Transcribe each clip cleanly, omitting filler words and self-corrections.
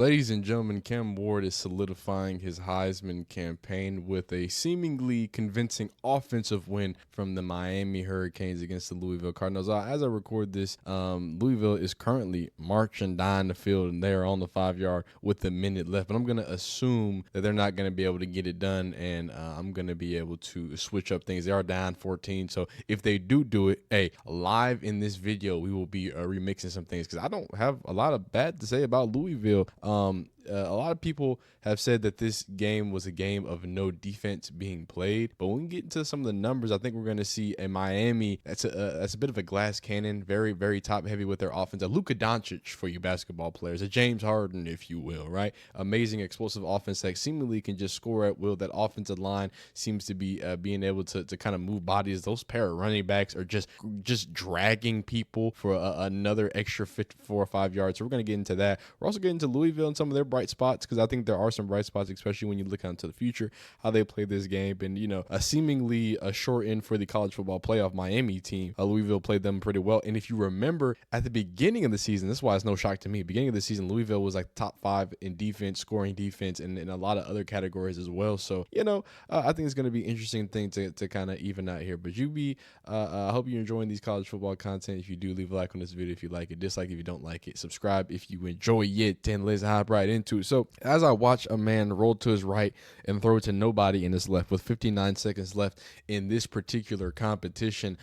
Ladies and gentlemen, Cam Ward is solidifying his Heisman campaign with a seemingly convincing offensive win from the Miami Hurricanes against the Louisville Cardinals. As I record this, Louisville is currently marching down the field, and they are on the 5 yard with a minute left. But I'm going to assume that they're not going to be able to get it done, and I'm going to be able to switch up things. They are down 14, so if they do it, hey, live in this video, we will be remixing some things because I don't have a lot of bad to say about Louisville. A lot of people have said that this game was a game of no defense being played, but when we get into some of the numbers, I think we're going to see a Miami that's a bit of a glass cannon, very, very top heavy with their offense. A Luka Doncic for you basketball players, a James Harden, if you will, right? Amazing explosive offense that seemingly can just score at will. That offensive line seems to be being able to kind of move bodies. Those pair of running backs are just dragging people for another extra 4 or 5 yards. So we're going to get into that. We're also getting into Louisville and some of their bright spots, because I think there are some bright spots, especially when you look out into the future, how they play this game. And, a seemingly a short end for the college football playoff Miami team. Louisville played them pretty well. And if you remember at the beginning of the season, that's why it's no shock to me. Beginning of the season, Louisville was like top 5 in defense, scoring defense, and in a lot of other categories as well. So, I think it's going to be an interesting thing to kind of even out here. But I hope you're enjoying these college football content. If you do, leave a like on this video if you like it, dislike if you don't like it, subscribe if you enjoy it, and let's hop right into it. So as I watch a man roll to his right and throw it to nobody in his left with 59 seconds left in this particular competition,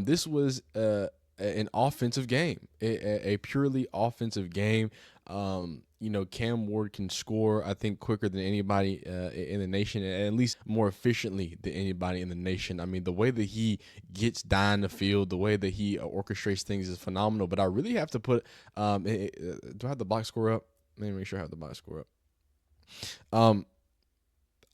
this was an offensive game, a purely offensive game. Cam Ward can score, I think, quicker than anybody in the nation, and at least more efficiently than anybody in the nation. I mean, the way that he gets down the field, the way that he orchestrates things is phenomenal. But I really have to put do I have the box score up? Let me make sure I have the box score up.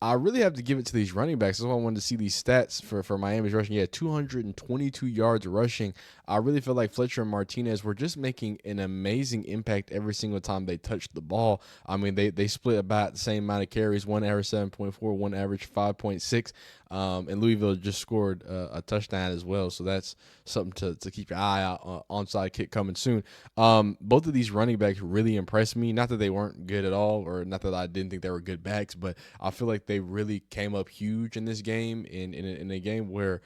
I really have to give it to these running backs. That's why I wanted to see these stats for Miami's rushing. Yeah, 222 yards rushing. I really feel like Fletcher and Martinez were just making an amazing impact every single time they touched the ball. I mean, they split about the same amount of carries. One average 7.4, one average 5.6. And Louisville just scored a touchdown as well. So that's something to keep your eye out on. Onside kick coming soon. Both of these running backs really impressed me. Not that they weren't good at all, or not that I didn't think they were good backs, but I feel like they really came up huge in this game, in a game where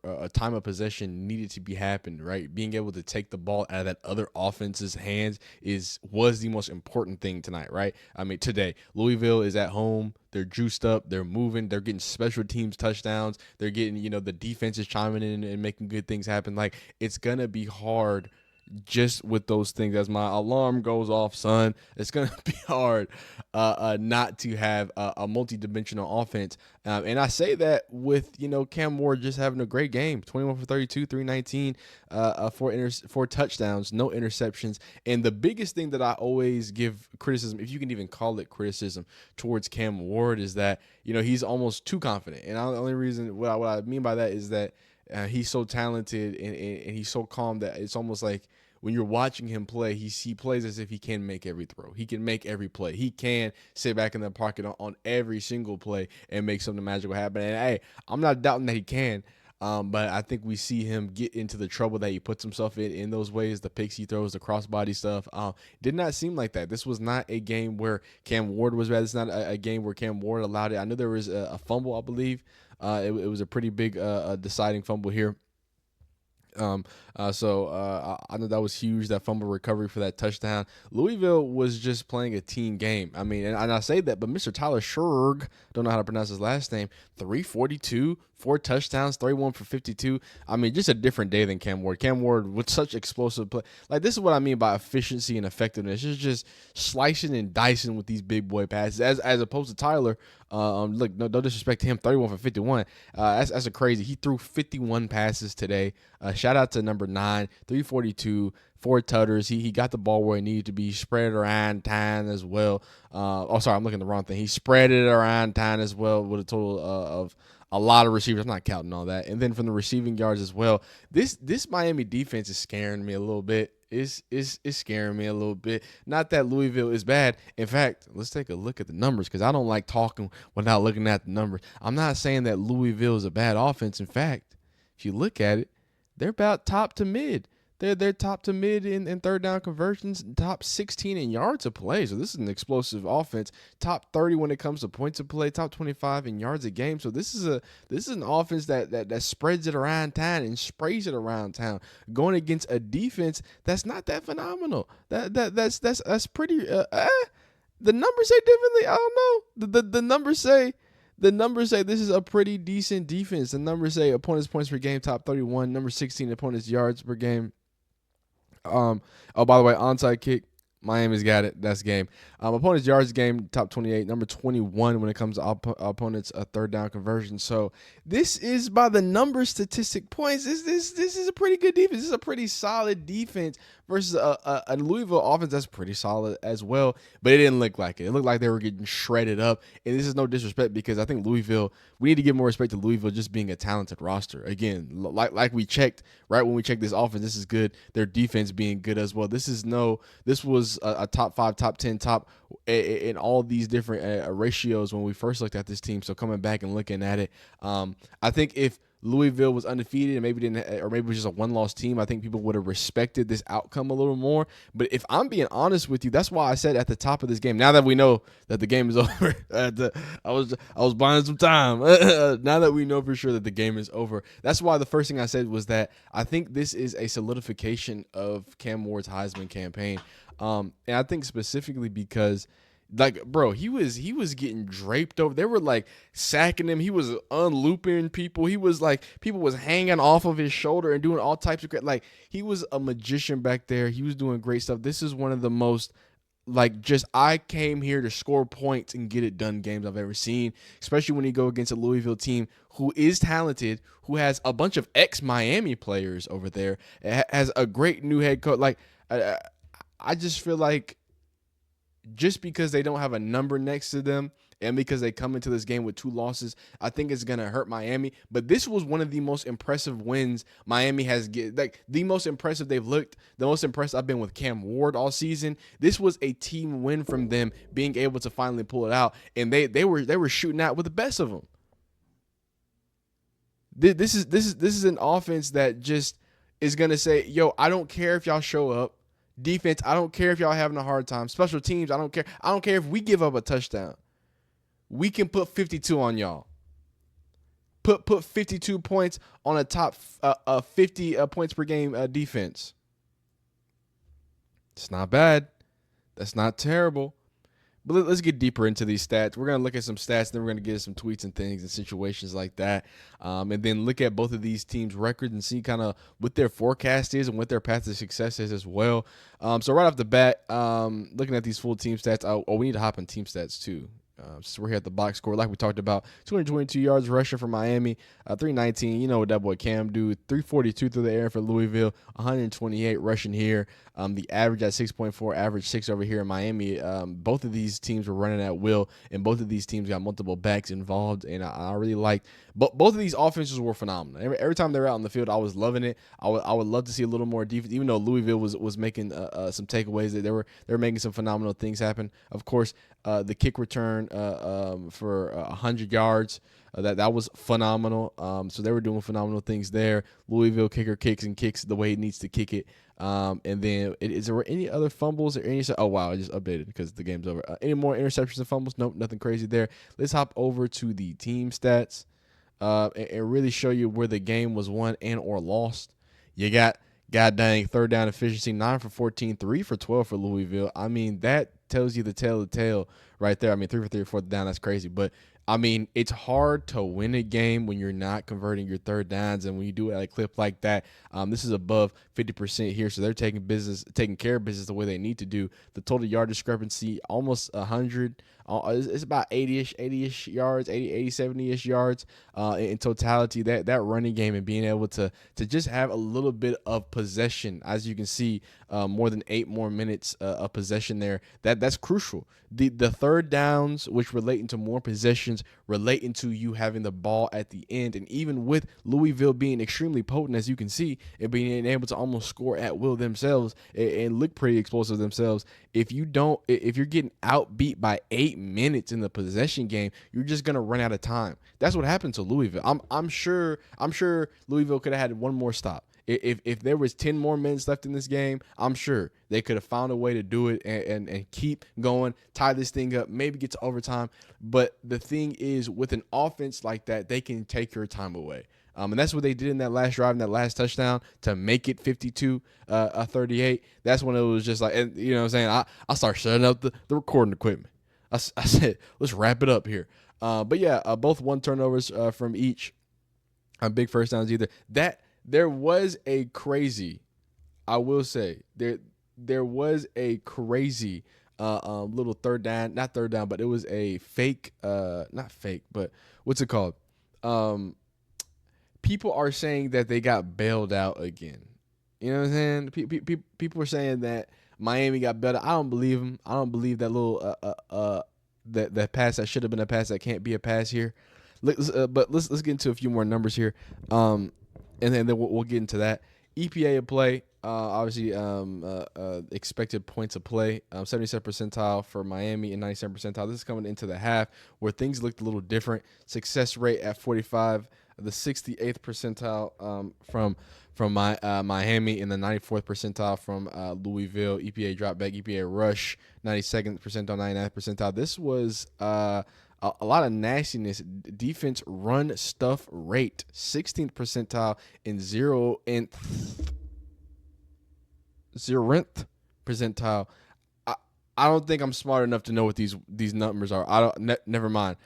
a time of possession needed to be happened, right? Being able to take the ball out of that other offense's hands was the most important thing tonight, right? I mean, today, Louisville is at home. They're juiced up. They're moving. They're getting special teams touchdowns. They're getting, the defense is chiming in and making good things happen. Like, it's going to be hard just with those things. As my alarm goes off, son, it's going to be hard not to have a multi-dimensional offense. And I say that with, Cam Ward just having a great game, 21 for 32, 319, four touchdowns, no interceptions. And the biggest thing that I always give criticism, if you can even call it criticism, towards Cam Ward is that, he's almost too confident. And the only reason, what I mean by that is that he's so talented and he's so calm that it's almost like when you're watching him play, he plays as if he can make every throw. He can make every play. He can sit back in the pocket on every single play and make something magical happen. And, hey, I'm not doubting that he can, but I think we see him get into the trouble that he puts himself in those ways, the picks he throws, the crossbody stuff. Did not seem like that. This was not a game where Cam Ward was bad. It's not a game where Cam Ward allowed it. I know there was a fumble, I believe. It was a pretty big deciding fumble here. I know that was huge, that fumble recovery for that touchdown. Louisville was just playing a team game. I mean, and I say that, but Mr. Tyler Sherg, don't know how to pronounce his last name, 342, 4 touchdowns, 31 for 52. I mean, just a different day than Cam Ward. Cam Ward with such explosive play. Like, this is what I mean by efficiency and effectiveness. It's just slicing and dicing with these big boy passes, as opposed to Tyler. Look, no disrespect to him, 31 for 51. That's a crazy. He threw 51 passes today. Shout out to number 9, 342, 4 tutters. He got the ball where he needed to be. Spread it around town as well. Sorry, I'm looking at the wrong thing. He spread it around town as well with a total of a lot of receivers. I'm not counting all that. And then from the receiving yards as well, this Miami defense is scaring me a little bit. Is scaring me a little bit. Not that Louisville is bad. In fact, let's take a look at the numbers, because I don't like talking without looking at the numbers. I'm not saying that Louisville is a bad offense. In fact, if you look at it, they're about top to mid. They're top to mid in third down conversions, top 16 in yards of play. So this is an explosive offense. Top 30 when it comes to points of play, top 25 in yards a game. So this is an offense that spreads it around town and sprays it around town, going against a defense that's not that phenomenal. That's pretty. The numbers say differently. I don't know. The numbers say this is a pretty decent defense. The numbers say opponents' points per game, top 31. Number 16, opponents' yards per game. Oh, by the way, onside kick. Miami's got it. That's game. Opponents' yards game, top 28. Number 21 when it comes to opponents' third down conversion. So this is by the number statistic points. This is a pretty good defense. This is a pretty solid defense versus a Louisville offense that's pretty solid as well. But it didn't look like it. It looked like they were getting shredded up. And this is no disrespect because I think Louisville, we need to give more respect to Louisville just being a talented roster. Again, like we checked, right when we checked this offense, this is good. Their defense being good as well. This was a top 5, top 10, top in all these different ratios when we first looked at this team. So coming back and looking at it, I think if Louisville was undefeated and maybe it was just a one-loss team, I think people would have respected this outcome a little more. But if I'm being honest with you, that's why I said at the top of this game, now that we know that the game is over, I was buying some time. Now that we know for sure that the game is over, that's why the first thing I said was that I think this is a solidification of Cam Ward's Heisman campaign. And I think specifically because, like, bro, he was getting draped over. They were like sacking him. He was unlooping people. He was like, people was hanging off of his shoulder and doing all types of great. Like, he was a magician back there. He was doing great stuff. This is one of the most, like, just I came here to score points and get it done games I've ever seen, especially when you go against a Louisville team who is talented, who has a bunch of ex-Miami players over there, has a great new head coach. Like, I just feel like just because they don't have a number next to them and because they come into this game with 2 losses, I think it's going to hurt Miami. But this was one of the most impressive wins Miami has like the most impressive they've looked, the most impressed I've been with Cam Ward all season. This was a team win from them being able to finally pull it out, and they were shooting out with the best of them. This is an offense that just is going to say, yo, I don't care if y'all show up. Defense, I don't care if y'all having a hard time. Special teams, I don't care. I don't care if we give up a touchdown. We can put 52 on y'all. Put 52 points on a top 50 points per game defense. It's not bad. That's not terrible. But let's get deeper into these stats. We're going to look at some stats, then we're going to get some tweets and things and situations like that. And then look at both of these teams' records and see kind of what their forecast is and what their path to success is as well. So right off the bat, looking at these full team stats, we need to hop on team stats too. So we're here at the box score, like we talked about, 222 yards rushing for Miami, 319. You know what that boy Cam do? 342 through the air for Louisville, 128 rushing here. The average at 6.4, average 6 over here in Miami. Both of these teams were running at will, and both of these teams got multiple backs involved, and I really liked. But both of these offenses were phenomenal. Every time they were out on the field, I was loving it. I would love to see a little more defense, even though Louisville was making some takeaways. That they were making some phenomenal things happen. Of course, the kick return for 100 yards. That was phenomenal. So they were doing phenomenal things there. Louisville kicker kicks the way he needs to kick it. And then is there any other fumbles or any? Oh wow, I just updated because the game's over. Any more interceptions and fumbles? Nope, nothing crazy there. Let's hop over to the team stats and really show you where the game was won and or lost. You got god dang third down efficiency, 9 for 14, 3 for 12 for Louisville. I mean, that tells you the tale of the tale right there. I mean, 3 for 3 or 4 down, that's crazy. But I mean, it's hard to win a game when you're not converting your third downs, and when you do it at a clip like that, this is above 50% here, so they're taking care of business the way they need to do. The total yard discrepancy, almost 100. It's about 80-ish yards, 80, 70-ish yards in totality. That running game and being able to just have a little bit of possession, as you can see, more than 8 more minutes of possession there. That's crucial. The third downs, which relate into more possessions, relate into you having the ball at the end. And even with Louisville being extremely potent, as you can see, and being able to almost score at will themselves and look pretty explosive themselves, if you're getting outbeat by 8 minutes in the possession game, you're just gonna run out of time. That's what happened to Louisville. I'm sure Louisville could have had one more stop. If there was 10 more minutes left in this game, I'm sure they could have found a way to do it and keep going, tie this thing up, maybe get to overtime. But the thing is, with an offense like that, they can take your time away. And that's what they did in that last drive, in that last touchdown, to make it 52-38. That's when it was just like, and you know what I'm saying? I start shutting up the recording equipment. I said, let's wrap it up here. But yeah, both 1 turnovers from each. Big first downs either. There was a crazy, I will say, there was a crazy little third down, not third down, but it was a fake, not fake, but what's it called? People are saying that they got bailed out again. You know what I'm saying? People are saying that Miami got bailed out. I don't believe them. I don't believe that little that pass that should have been a pass that can't be a pass here. But let's get into a few more numbers here, and then we'll get into that. EPA of play, obviously expected points of play, 77th percentile for Miami and 97th percentile. This is coming into the half where things looked a little different. Success rate at 45, the 68th percentile from Miami, and the 94th percentile from Louisville. EPA drop back, EPA rush, 92nd percentile, 99th percentile. This was a lot of nastiness. Defense run stuff rate, 16th percentile and 0th percentile. I don't think I'm smart enough to know what these numbers are. Never mind.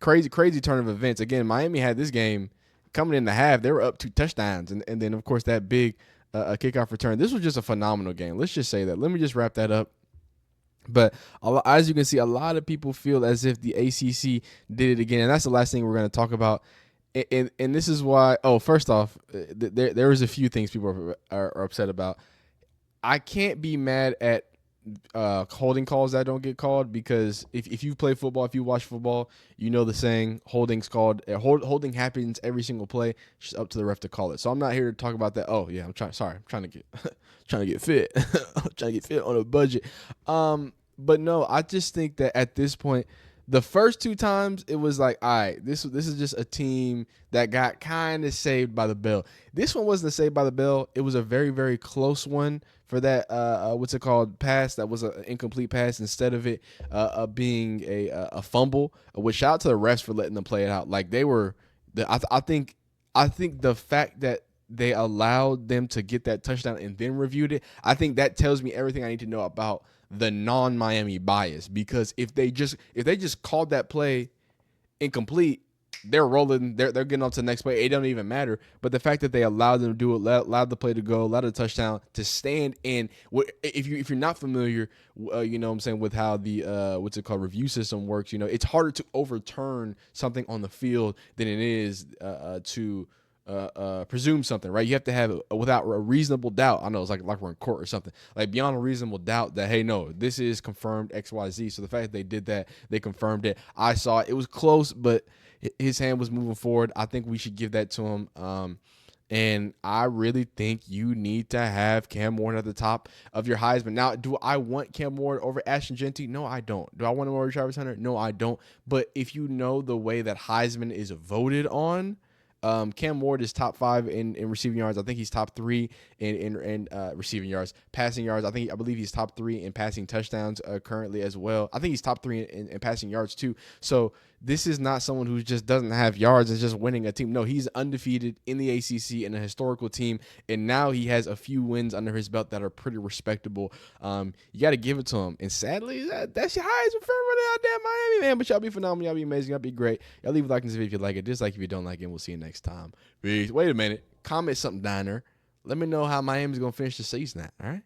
Crazy turn of events. Again, Miami had this game coming in the half. They were up 2 touchdowns, and then of course that big kickoff return. This was just a phenomenal game. Let's just say that. Let me just wrap that up. But as you can see, a lot of people feel as if the ACC did it again, and that's the last thing we're going to talk about. And this is why. Oh, first off, there is a few things people are upset about. I can't be mad at holding calls that don't get called, because if you play football, if you watch football, you know the saying, holding happens every single play. It's just up to the ref to call it. So I'm not here to talk about that. Oh yeah, I'm trying to get trying to get fit. I'm trying to get fit on a budget. But no, I just think that at this point, the first 2 times it was like, all right, this is just a team that got kind of saved by the bell. This one wasn't saved by the bell. It was a very, very close one for that pass that was an incomplete pass, instead of it being a fumble. Which, shout out to the refs for letting them play it out. Like, they were, I think the fact that they allowed them to get that touchdown and then reviewed it, I think that tells me everything I need to know about the non-Miami bias. Because if they just called that play incomplete, they're rolling, they're getting on to the next play. It doesn't even matter. But the fact that they allowed them to do it, allowed the play to go, allowed the touchdown to stand in. If you're not familiar, you know what I'm saying, with how the review system works, you know, it's harder to overturn something on the field than it is to presume something, right? You have to have without a reasonable doubt. I know it's like we're in court or something, like beyond a reasonable doubt that, hey, no, this is confirmed XYZ. So the fact that they did that, they confirmed it. I saw it. It was close, but his hand was moving forward. I think we should give that to him. And I really think you need to have Cam Ward at the top of your Heisman. Now, do I want Cam Ward over Ashton Genty? No, I don't. Do I want him over Travis Hunter? No, I don't. But if you know the way that Heisman is voted on, Cam Ward is top 5 in receiving yards. I think he's top 3 in receiving yards. Passing yards, I believe he's top 3 in passing touchdowns currently as well. I think he's top 3 in passing yards too. So this is not someone who just doesn't have yards and just winning a team. No, he's undefeated in the ACC in a historical team, and now he has a few wins under his belt that are pretty respectable. You got to give it to him. And sadly, that's your Heisman for running out there, Miami, man. But y'all be phenomenal. Y'all be amazing. Y'all be great. Y'all leave a like and if you like it. Dislike if you don't like it. And we'll see you next time. Peace. Wait a minute. Comment something down there. Let me know how Miami's going to finish the season at, all right?